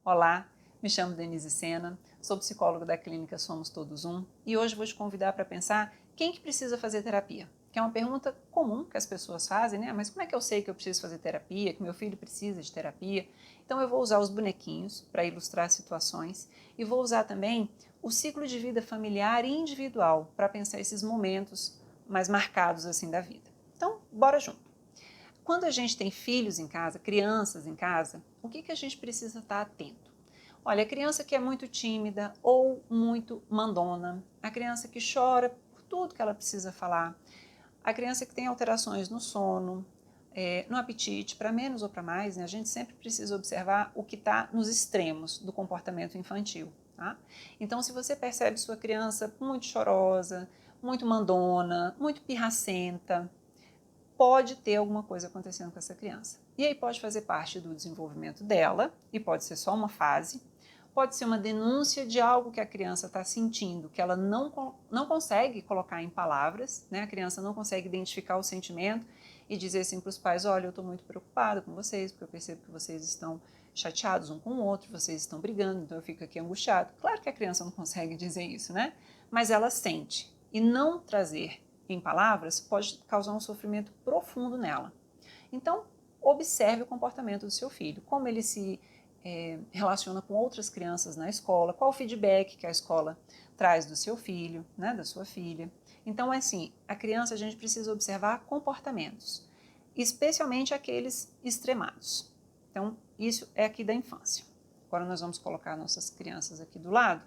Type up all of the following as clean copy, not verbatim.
Olá, me chamo Denise Sena, sou psicóloga da clínica Somos Todos Um e hoje vou te convidar para pensar quem que precisa fazer terapia. Que é uma pergunta comum que as pessoas fazem, né? Mas como é que eu sei que eu preciso fazer terapia, que meu filho precisa de terapia? Então eu vou usar os bonequinhos para ilustrar situações e vou usar também o ciclo de vida familiar e individual para pensar esses momentos mais marcados assim da vida. Então, bora junto. Quando a gente tem filhos em casa, crianças em casa, o que a gente precisa estar atento? Olha, a criança que é muito tímida ou muito mandona, a criança que chora por tudo que ela precisa falar, a criança que tem alterações no sono, no apetite, para menos ou para mais, né? A gente sempre precisa observar o que está nos extremos do comportamento infantil. Tá? Então, se você percebe sua criança muito chorosa, muito mandona, muito pirracenta, pode ter alguma coisa acontecendo com essa criança. E aí pode fazer parte do desenvolvimento dela, e pode ser só uma fase, pode ser uma denúncia de algo que a criança está sentindo, que ela não consegue colocar em palavras, né? A criança não consegue identificar o sentimento e dizer assim para os pais, olha, eu estou muito preocupada com vocês, porque eu percebo que vocês estão chateados um com o outro, vocês estão brigando, então eu fico aqui angustiado. Claro que a criança não consegue dizer isso, né? Mas ela sente. E não trazer em palavras pode causar um sofrimento profundo nela. Então, observe o comportamento do seu filho, como ele se relaciona com outras crianças na escola, qual o feedback que a escola traz do seu filho, né, da sua filha. Então, é assim, a criança a gente precisa observar comportamentos, especialmente aqueles extremados. Então, isso é aqui da infância. Agora nós vamos colocar nossas crianças aqui do lado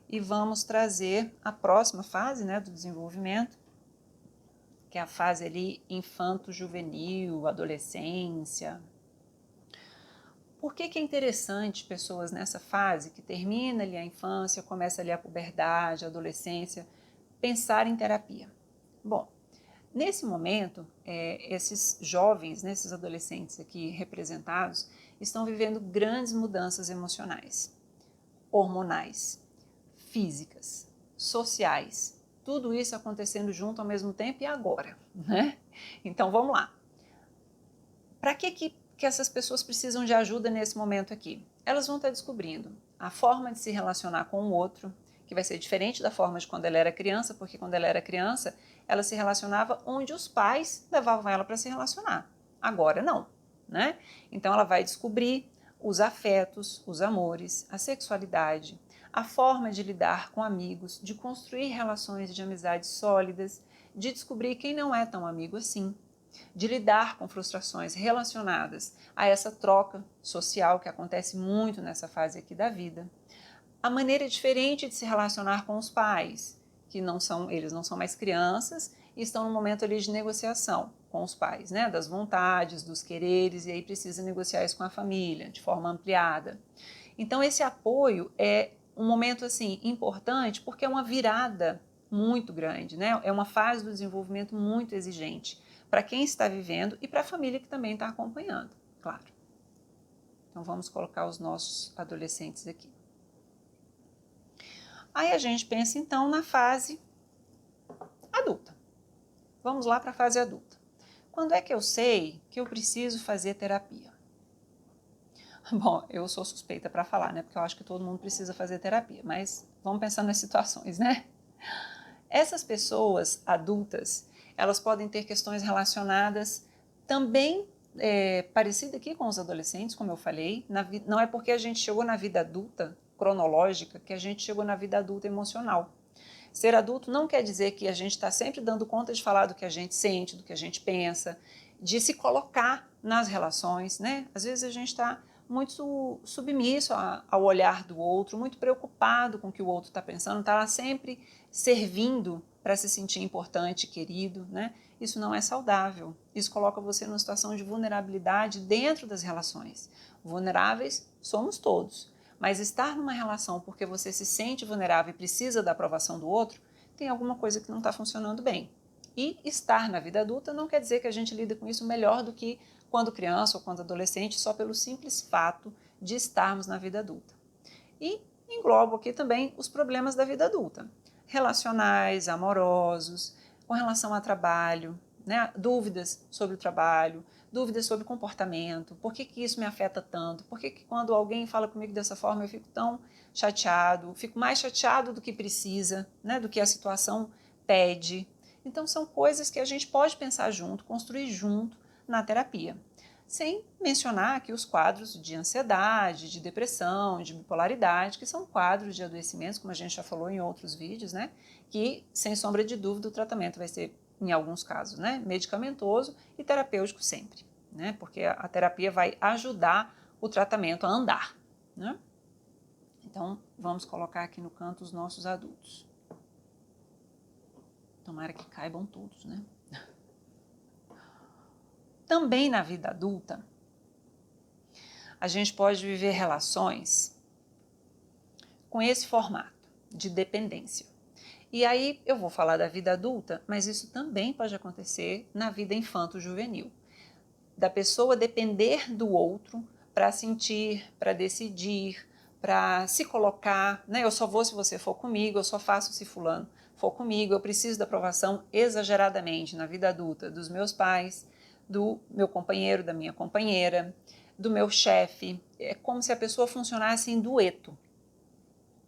e vamos trazer a próxima fase, né, do desenvolvimento, que é a fase ali infanto-juvenil, adolescência. Por que é interessante pessoas nessa fase, que termina ali a infância, começa ali a puberdade, a adolescência, pensar em terapia? Bom, nesse momento, esses jovens, né, esses adolescentes aqui representados, estão vivendo grandes mudanças emocionais, hormonais, físicas, sociais, tudo isso acontecendo junto ao mesmo tempo e agora, né? Então vamos lá. Para que essas pessoas precisam de ajuda nesse momento aqui? Elas vão estar descobrindo a forma de se relacionar com o outro, que vai ser diferente da forma de quando ela era criança, porque quando ela era criança, ela se relacionava onde os pais levavam ela para se relacionar. Agora não, né? Então ela vai descobrir os afetos, os amores, a sexualidade, a forma de lidar com amigos, de construir relações de amizade sólidas, de descobrir quem não é tão amigo assim, de lidar com frustrações relacionadas a essa troca social que acontece muito nessa fase aqui da vida. A maneira diferente de se relacionar com os pais, que eles não são mais crianças e estão no momento ali de negociação com os pais, né, das vontades, dos quereres, e aí precisa negociar isso com a família de forma ampliada. Então esse apoio é um momento assim importante porque é uma virada muito grande, né? É uma fase do desenvolvimento muito exigente para quem está vivendo e para a família que também está acompanhando, claro. Então vamos colocar os nossos adolescentes aqui. Aí a gente pensa então na fase adulta. Vamos lá para a fase adulta. Quando é que eu sei que eu preciso fazer terapia? Bom, eu sou suspeita para falar, né? Porque eu acho que todo mundo precisa fazer terapia, mas vamos pensar nas situações, né? Essas pessoas adultas, elas podem ter questões relacionadas também parecida aqui com os adolescentes, como eu falei. Não é porque a gente chegou na vida adulta cronológica que a gente chegou na vida adulta emocional. Ser adulto não quer dizer que a gente está sempre dando conta de falar do que a gente sente, do que a gente pensa, de se colocar nas relações, né? Às vezes a gente está muito submisso ao olhar do outro, muito preocupado com o que o outro está pensando, está lá sempre servindo para se sentir importante, querido, né? Isso não é saudável. Isso coloca você numa situação de vulnerabilidade dentro das relações. Vulneráveis somos todos. Mas estar numa relação porque você se sente vulnerável e precisa da aprovação do outro, tem alguma coisa que não está funcionando bem. E estar na vida adulta não quer dizer que a gente lida com isso melhor do que quando criança ou quando adolescente, só pelo simples fato de estarmos na vida adulta. E englobo aqui também os problemas da vida adulta, relacionais, amorosos, com relação ao trabalho, né? Dúvidas sobre o trabalho, dúvidas sobre comportamento, por que isso me afeta tanto, por que quando alguém fala comigo dessa forma eu fico tão chateado, fico mais chateado do que precisa, né, do que a situação pede. Então são coisas que a gente pode pensar junto, construir junto na terapia. Sem mencionar aqui os quadros de ansiedade, de depressão, de bipolaridade, que são quadros de adoecimentos, como a gente já falou em outros vídeos, né? Que, sem sombra de dúvida, o tratamento vai ser, em alguns casos, né, medicamentoso e terapêutico sempre, né? Porque a terapia vai ajudar o tratamento a andar, né? Então, vamos colocar aqui no canto os nossos adultos. Tomara que caibam todos, né? Também na vida adulta, a gente pode viver relações com esse formato de dependência. E aí eu vou falar da vida adulta, mas isso também pode acontecer na vida infanto-juvenil. Da pessoa depender do outro para sentir, para decidir, para se colocar, né? Eu só vou se você for comigo, eu só faço se fulano for comigo, eu preciso da aprovação exageradamente na vida adulta dos meus pais, do meu companheiro, da minha companheira, do meu chefe. É como se a pessoa funcionasse em dueto.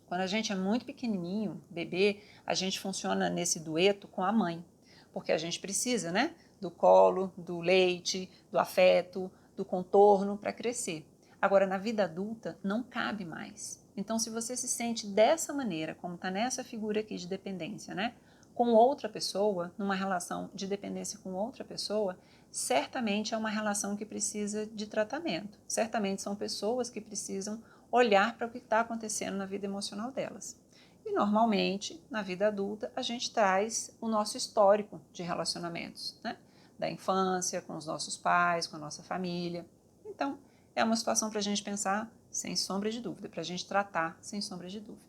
Quando a gente é muito pequenininho, bebê, a gente funciona nesse dueto com a mãe, porque a gente precisa, né, do colo, do leite, do afeto, do contorno para crescer. Agora, na vida adulta, não cabe mais. Então, se você se sente dessa maneira, como está nessa figura aqui de dependência, né, com outra pessoa, numa relação de dependência com outra pessoa, certamente é uma relação que precisa de tratamento. Certamente são pessoas que precisam olhar para o que está acontecendo na vida emocional delas. E normalmente, na vida adulta, a gente traz o nosso histórico de relacionamentos, né? Da infância, com os nossos pais, com a nossa família. Então, é uma situação para a gente pensar sem sombra de dúvida, para a gente tratar sem sombra de dúvida.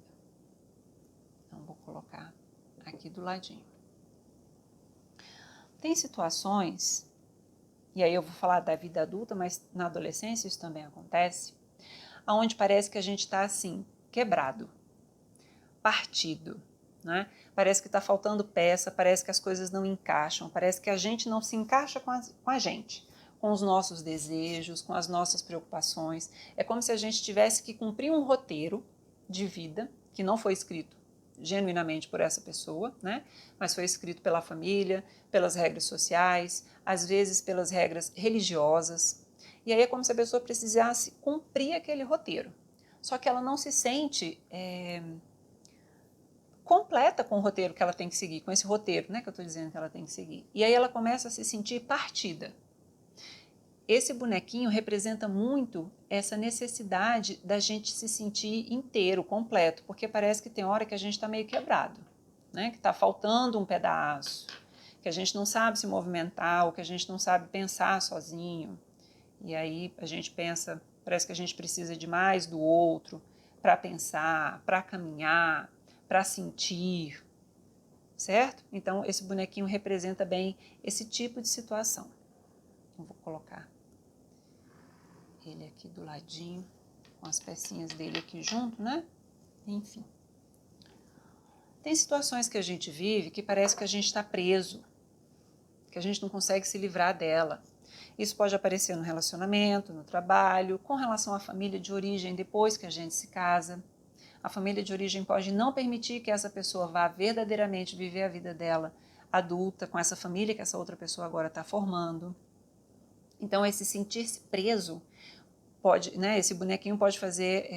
Então, vou colocar aqui do ladinho. Tem situações, e aí eu vou falar da vida adulta, mas na adolescência isso também acontece, onde parece que a gente está assim, quebrado, partido, né? Parece que está faltando peça, parece que as coisas não encaixam, parece que a gente não se encaixa com a gente, com os nossos desejos, com as nossas preocupações. É como se a gente tivesse que cumprir um roteiro de vida que não foi escrito genuinamente por essa pessoa, né? Mas foi escrito pela família, pelas regras sociais, às vezes pelas regras religiosas. E aí é como se a pessoa precisasse cumprir aquele roteiro. Só que ela não se sente completa com o roteiro que ela tem que seguir, com esse roteiro, né, que eu estou dizendo que ela tem que seguir. E aí ela começa a se sentir partida. Esse bonequinho representa muito essa necessidade da gente se sentir inteiro, completo, porque parece que tem hora que a gente está meio quebrado, né, que está faltando um pedaço, que a gente não sabe se movimentar, ou que a gente não sabe pensar sozinho. E aí a gente pensa, parece que a gente precisa de mais do outro para pensar, para caminhar, para sentir, certo? Então esse bonequinho representa bem esse tipo de situação. Eu vou colocar ele aqui do ladinho, com as pecinhas dele aqui junto, né? Enfim. Tem situações que a gente vive que parece que a gente está preso, que a gente não consegue se livrar dela. Isso pode aparecer no relacionamento, no trabalho, com relação à família de origem depois que a gente se casa. A família de origem pode não permitir que essa pessoa vá verdadeiramente viver a vida dela adulta com essa família que essa outra pessoa agora está formando. Então, esse sentir-se preso pode, né, esse bonequinho pode fazer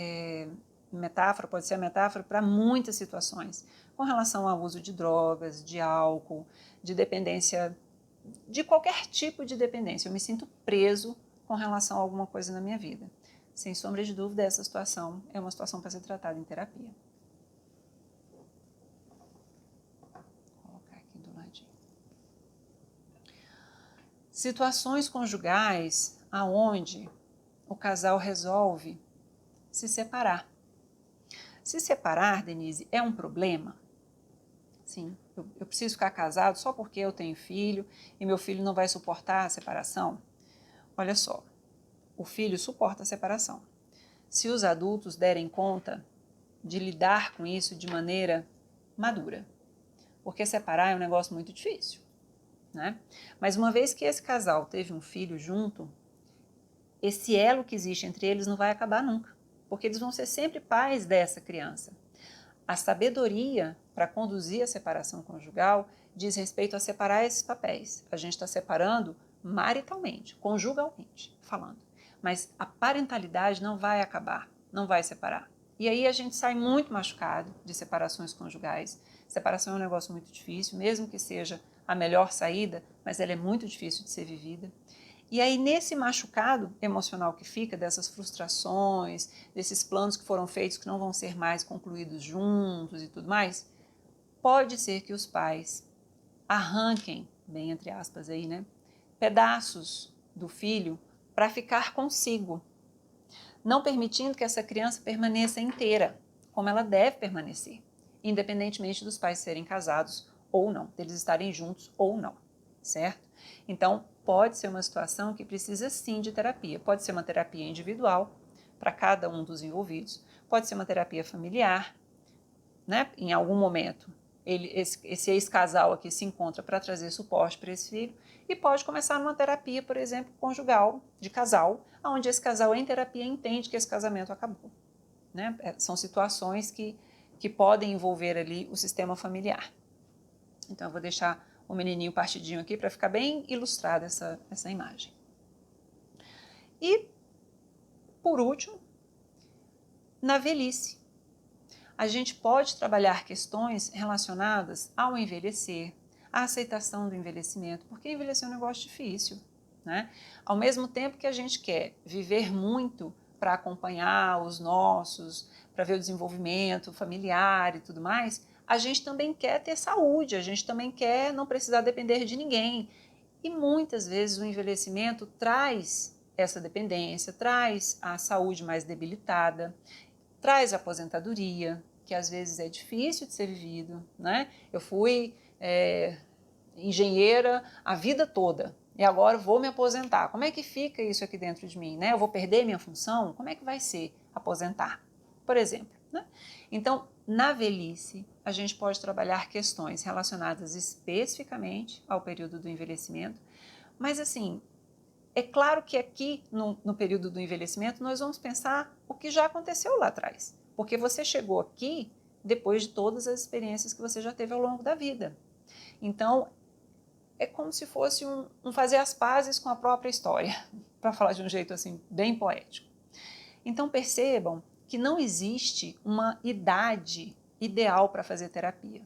metáfora, pode ser a metáfora para muitas situações, com relação ao uso de drogas, de álcool, de dependência, de qualquer tipo de dependência. Eu me sinto preso com relação a alguma coisa na minha vida. Sem sombra de dúvida, essa situação é uma situação para ser tratada em terapia. Vou colocar aqui do ladinho. Situações conjugais aonde o casal resolve se separar. Se separar, Denise, é um problema? Sim, eu preciso ficar casado só porque eu tenho filho e meu filho não vai suportar a separação? Olha só, o filho suporta a separação. Se os adultos derem conta de lidar com isso de maneira madura. Porque separar é um negócio muito difícil, né? Mas uma vez que esse casal teve um filho junto, esse elo que existe entre eles não vai acabar nunca, porque eles vão ser sempre pais dessa criança. A sabedoria para conduzir a separação conjugal diz respeito a separar esses papéis. A gente está separando maritalmente, conjugalmente falando. Mas a parentalidade não vai acabar, não vai separar. E aí a gente sai muito machucado de separações conjugais. Separação é um negócio muito difícil, mesmo que seja a melhor saída, mas ela é muito difícil de ser vivida. E aí, nesse machucado emocional que fica, dessas frustrações, desses planos que foram feitos que não vão ser mais concluídos juntos e tudo mais, pode ser que os pais arranquem, bem entre aspas aí, né, pedaços do filho para ficar consigo, não permitindo que essa criança permaneça inteira, como ela deve permanecer, independentemente dos pais serem casados ou não, deles estarem juntos ou não, certo? Então, pode ser uma situação que precisa sim de terapia. Pode ser uma terapia individual para cada um dos envolvidos, pode ser uma terapia familiar, né? Em algum momento, esse ex-casal aqui se encontra para trazer suporte para esse filho e pode começar numa terapia, por exemplo, conjugal, de casal, onde esse casal em terapia entende que esse casamento acabou, né? São situações que podem envolver ali o sistema familiar. Então, eu vou deixar o menininho partidinho aqui para ficar bem ilustrada essa imagem. E, por último, na velhice. A gente pode trabalhar questões relacionadas ao envelhecer, à aceitação do envelhecimento, porque envelhecer é um negócio difícil, né? Ao mesmo tempo que a gente quer viver muito para acompanhar os nossos, para ver o desenvolvimento familiar e tudo mais, a gente também quer ter saúde, a gente também quer não precisar depender de ninguém. E muitas vezes o envelhecimento traz essa dependência, traz a saúde mais debilitada, traz a aposentadoria, que às vezes é difícil de ser vivido, né? Eu fui engenheira a vida toda e agora vou me aposentar. Como é que fica isso aqui dentro de mim, né? Eu vou perder minha função? Como é que vai ser aposentar, por exemplo, né? Então, na velhice, a gente pode trabalhar questões relacionadas especificamente ao período do envelhecimento, mas assim, é claro que aqui, no período do envelhecimento, nós vamos pensar o que já aconteceu lá atrás, porque você chegou aqui depois de todas as experiências que você já teve ao longo da vida. Então, é como se fosse um fazer as pazes com a própria história, para falar de um jeito assim, bem poético. Então, percebam que não existe uma idade ideal para fazer terapia.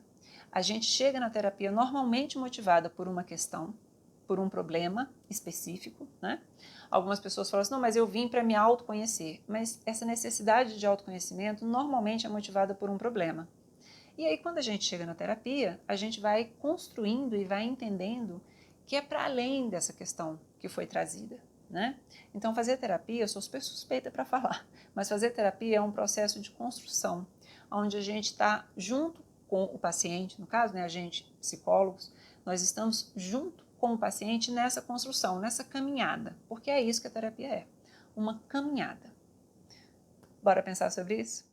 A gente chega na terapia normalmente motivada por uma questão, por um problema específico, né? Algumas pessoas falam assim, não, mas eu vim para me autoconhecer. Mas essa necessidade de autoconhecimento normalmente é motivada por um problema. E aí, quando a gente chega na terapia, a gente vai construindo e vai entendendo que é para além dessa questão que foi trazida, né? Então, fazer terapia, eu sou super suspeita para falar, mas fazer terapia é um processo de construção, onde a gente está junto com o paciente, no caso, né, a gente, psicólogos, nós estamos junto com o paciente nessa construção, nessa caminhada, porque é isso que a terapia é, uma caminhada. Bora pensar sobre isso?